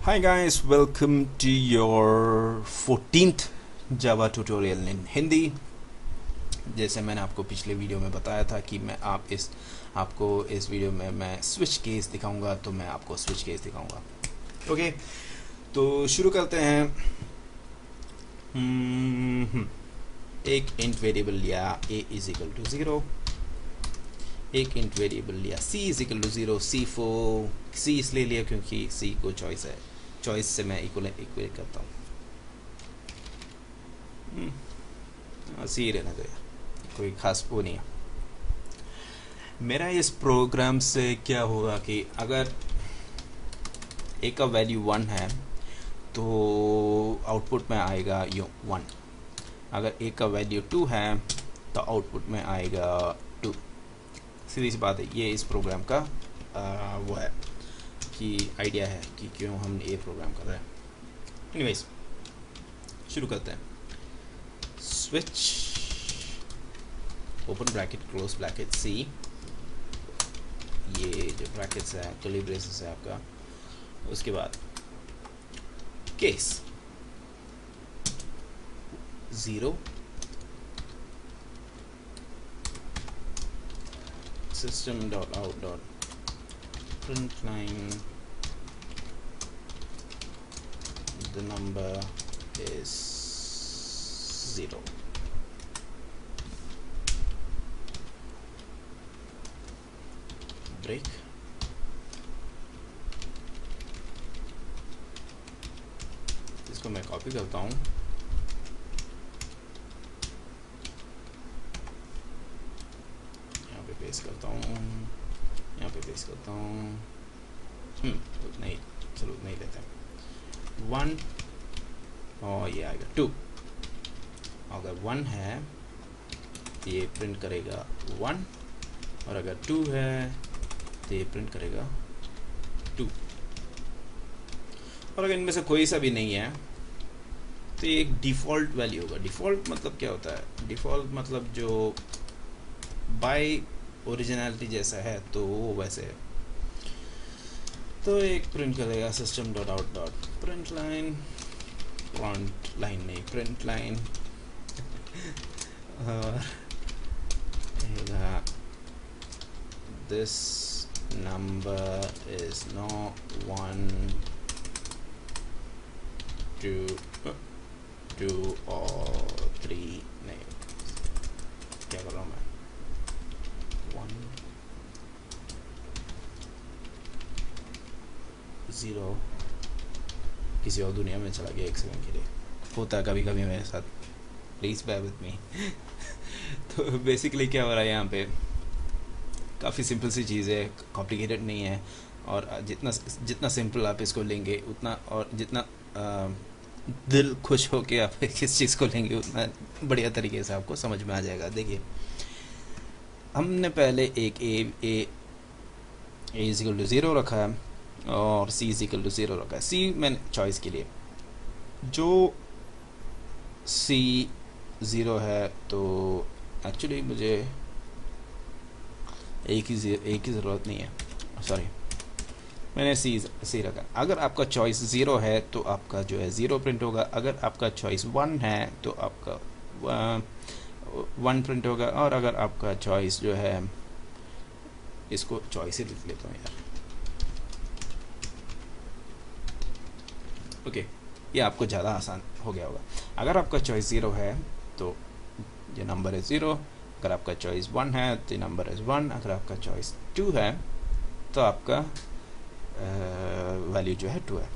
Hi guys, welcome to your 14th Java tutorial in Hindi। जैसे मैंने आपको पिछले वीडियो में बताया था कि आपको इस वीडियो में मैं स्विच केस दिखाऊंगा, तो मैं आपको स्विच केस दिखाऊंगा। ओके, तो शुरू करते हैं। एक इंट वेरिएबल लिया a इज इक्वल टू 0, एक इंट वेरिएबल लिया c is equal to 0। c इसलिए लिया क्योंकि c को चॉइस है, चॉइस से मैं इक्वल करता हूँ। सी रहना तो यार, कोई खास वो नहीं है। मेरा इस प्रोग्राम से क्या होगा कि अगर a का वैल्यू 1 है तो आउटपुट में आएगा यो 1। अगर a का वैल्यू 2 है तो आउटपुट में आएगा 2। सीधी सी बात है, ये इस प्रोग्राम का वो है कि आइडिया है कि क्यों हम ये प्रोग्राम कर रहे हैं। एनीवेज, शुरू करते हैं। Switch open bracket close bracket C, ये जो ब्रैकेट्स है कर्ली ब्रेसेस है आपका। उसके बाद case 0 system dot out dot println the number is 0। Break, इसको मैं कॉपी करता हूँ, यहाँ पे पेस्ट करता हूँ, यहाँ पे पेस्ट करता हूँ। नहीं, चलो नहीं लेते हैं। 1 और ये आएगा 2। अगर 1 है तो ये प्रिंट करेगा 1, और अगर 2 है तो ये प्रिंट करेगा 2। और अगर इनमें से कोई सा भी नहीं है तो ये एक डिफ़ॉल्ट वैल्यू होगा। डिफ़ॉल्ट मतलब क्या होता है? डिफ़ॉल्ट मतलब जो बाय ओरिजिनलिटी जैसा है तो वो वैसे है। तो एक प्रिंट करेगा system dot out dot print line, नहीं प्रिंट लाइन, और this number is not 1, 2 or 3। नहीं, क्या कर रहा हूँ मैं? 1 0 किसी और दुनिया में चला गया एक सेकंड के लिए। होता है कभी कभी मेरे साथ, प्लीज़ बेयर विद मी। तो बेसिकली क्या हो रहा है यहाँ पे, काफ़ी सिंपल सी चीज़ है, कॉम्प्लिकेटेड नहीं है। और जितना सिंपल आप इसको लेंगे उतना, और जितना दिल खुश हो के आप किस चीज़ को लेंगे उतना बढ़िया तरीके से आपको समझ में आ जाएगा। देखिए, हमने पहले एक ए इज इक्वल टू 0 रखा है और सी इज इक्वल टू 0 रखा है। सी मैंने चॉइस के लिए, जो सी 0 है तो एक्चुअली मुझे एक की ज़रूरत नहीं है, सॉरी, मैंने सी रखा। अगर आपका चॉइस 0 है तो आपका जो है 0 प्रिंट होगा। अगर आपका चॉइस 1 है तो आपका 1 प्रिंट होगा। और अगर आपका चॉइस जो है, इसको चॉइस ही लिख लेता हूँ यार, ओके, ये आपको ज़्यादा आसान हो गया होगा। अगर आपका चॉइस 0 है तो ये नंबर है 0। अगर आपका चॉइस 1 है तो नंबर इज़ 1। अगर आपका चॉइस 2 है तो आपका वैल्यू जो है 2 है।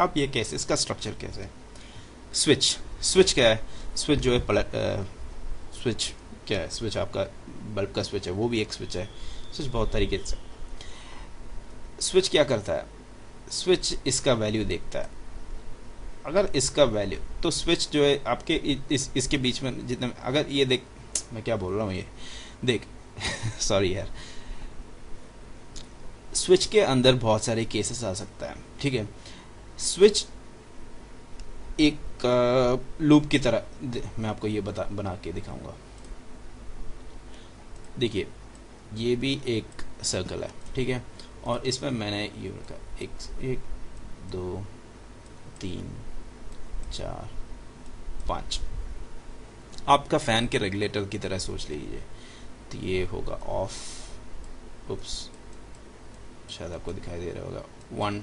अब ये कैसे, इसका स्ट्रक्चर कैसे है? स्विच क्या है? स्विच जो है स्विच क्या है? स्विच आपका बल्ब का स्विच है, वो भी एक स्विच है। स्विच बहुत तरीके से, स्विच क्या करता है? स्विच इसका वैल्यू देखता है। अगर इसका वैल्यू, तो स्विच जो है आपके इसके बीच में जितने, अगर ये देख, मैं क्या बोल रहा हूँ, ये देख सॉरी यार, स्विच के अंदर बहुत सारे केसेस आ सकता है, ठीक है। स्विच एक लूप की तरह, मैं आपको ये बना के दिखाऊंगा। देखिए, ये भी एक सर्कल है, ठीक है, और इसमें मैंने ये रखा एक 2 3 4 5। आपका फ़ैन के रेगुलेटर की तरह सोच लीजिए। तो ये होगा ऑफ। उप्स, शायद आपको दिखाई दे रहा होगा। 1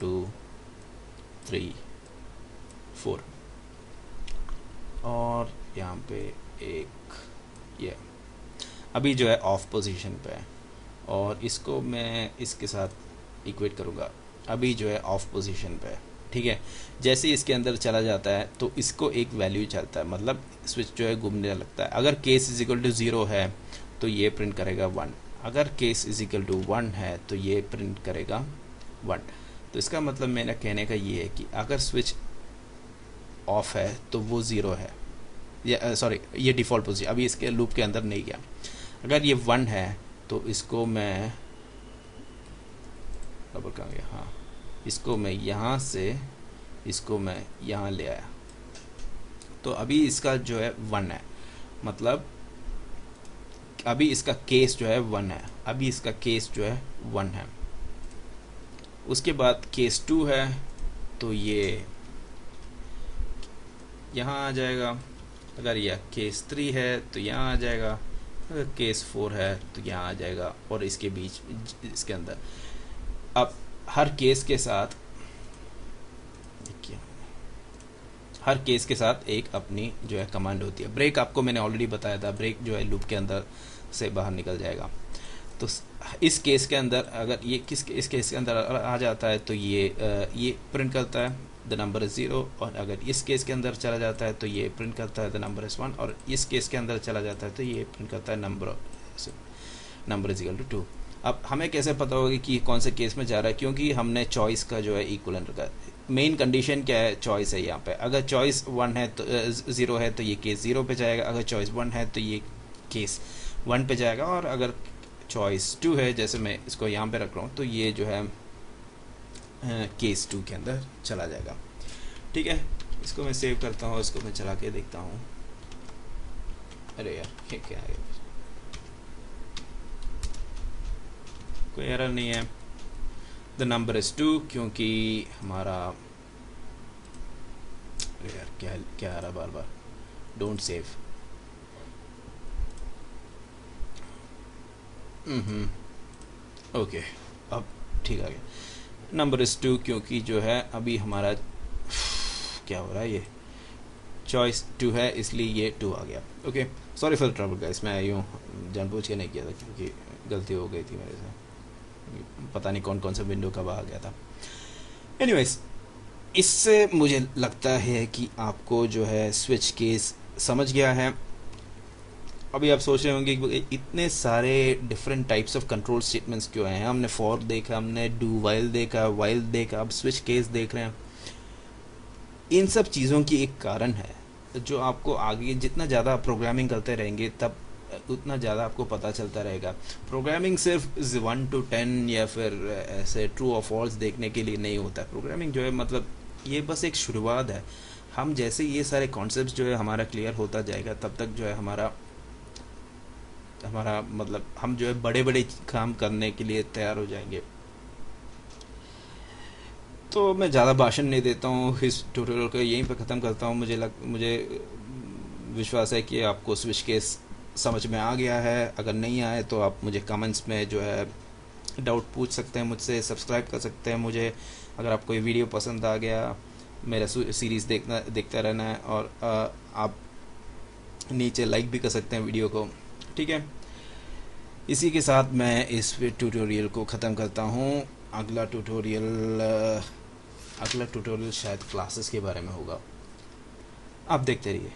2 3 4 और यहाँ पे एक ये अभी जो है ऑफ पोजीशन पे है, और इसको मैं इसके साथ इक्वेट करूँगा। अभी जो है ऑफ पोजीशन पे है, ठीक है। जैसे ही इसके अंदर चला जाता है तो इसको एक वैल्यू चलता है, मतलब स्विच जो है घूमने लगता है। अगर केस इज इक्वल टू 0 है तो ये प्रिंट करेगा 1, अगर केस इज इक्वल टू 1 है तो ये प्रिंट करेगा 1। तो इसका मतलब मेरा कहने का ये है कि अगर स्विच ऑफ है तो वो 0 है, या सॉरी ये डिफ़ॉल्ट पोजीशन, अभी इसके लूप के अंदर नहीं गया। अगर ये 1 है तो इसको मैं रबर कहाँ गया, हाँ, इसको मैं यहाँ से इसको मैं यहाँ ले आया, तो अभी इसका जो है 1 है, मतलब अभी इसका केस जो है 1 है, अभी इसका केस जो है 1 है। उसके बाद केस 2 है तो ये यहाँ आ जाएगा। अगर यह केस 3 है तो यहाँ आ जाएगा। अगर केस 4 है तो यहाँ आ जाएगा। और इसके बीच इसके अंदर अब हर केस के साथ हर केस के साथ एक अपनी जो है कमांड होती है। ब्रेक आपको मैंने ऑलरेडी बताया था, ब्रेक जो है लूप के अंदर से बाहर निकल जाएगा। तो इस केस के अंदर अगर ये इस केस के अंदर आ जाता है तो ये प्रिंट करता है द नंबर इज़ 0, और अगर इस केस के अंदर चला जाता है तो ये प्रिंट करता है द नंबर इज़ 1, और इस केस के अंदर चला जाता है तो ये प्रिंट करता है नंबर इज इक्वल टू 2। अब हमें कैसे पता होगा कि कौन से केस में जा रहा है, क्योंकि हमने चॉइस का जो है इक्वलेंट रखा। मेन कंडीशन क्या है, चॉइस है यहाँ पे। अगर चॉइस 1 है तो 0 है तो ये केस 0 पे जाएगा, अगर चॉइस 1 है तो ये केस 1 पे जाएगा, और अगर चॉइस 2 है, जैसे मैं इसको यहाँ पे रख रहा हूँ, तो ये जो है केस 2 के अंदर चला जाएगा। ठीक है, इसको मैं सेव करता हूँ, इसको मैं चला के देखता हूँ। अरे यार ये क्या है, कोई एरर नहीं है। द नंबर इज 2, क्योंकि हमारा अरे यार क्या आ रहा बार बार, डोंट सेव। ओके, अब ठीक आ गया। नंबर इज 2 क्योंकि जो है अभी हमारा क्या हो रहा है, ये चॉइस 2 है, इसलिए ये 2 आ गया। Okay, sorry for trouble guys, मैं यूँ जानबूझ के नहीं किया था, क्योंकि गलती हो गई थी मेरे से, पता नहीं कौन कौन सा विंडो कब आ गया था। एनीवेज, इससे मुझे लगता है कि आपको जो है स्विच केस समझ गया है। अभी आप सोच रहे होंगे कि इतने सारे different types of control statements क्यों हैं। हमने फॉर देखा, हमने डू वाइल देखा, वाइल देखा, अब स्विच केस देख रहे हैं। इन सब चीज़ों की एक कारण है, जो आपको आगे जितना ज़्यादा प्रोग्रामिंग करते रहेंगे तब उतना ज़्यादा आपको पता चलता रहेगा। प्रोग्रामिंग सिर्फ 1 to 10 या फिर ऐसे ट्रू और फॉल्स देखने के लिए नहीं होता। प्रोग्रामिंग जो है मतलब ये बस एक शुरुआत है। हम जैसे ये सारे कॉन्सेप्ट्स जो है हमारा क्लियर होता जाएगा, तब तक जो है हमारा मतलब हम जो है बड़े बड़े काम करने के लिए तैयार हो जाएंगे। तो मैं ज़्यादा भाषण नहीं देता हूँ, इस ट्यूटोरियल को यहीं पे ख़त्म करता हूँ। मुझे विश्वास है कि आपको स्विच केस समझ में आ गया है। अगर नहीं आए तो आप मुझे कमेंट्स में जो है डाउट पूछ सकते हैं मुझसे, सब्सक्राइब कर सकते हैं मुझे। अगर आपको ये वीडियो पसंद आ गया, मेरा सीरीज़ देखता रहना है, और आप नीचे लाइक भी कर सकते हैं वीडियो को। ठीक है, इसी के साथ मैं इस ट्यूटोरियल को ख़त्म करता हूँ। अगला ट्यूटोरियल शायद क्लासेस के बारे में होगा, आप देखते रहिए।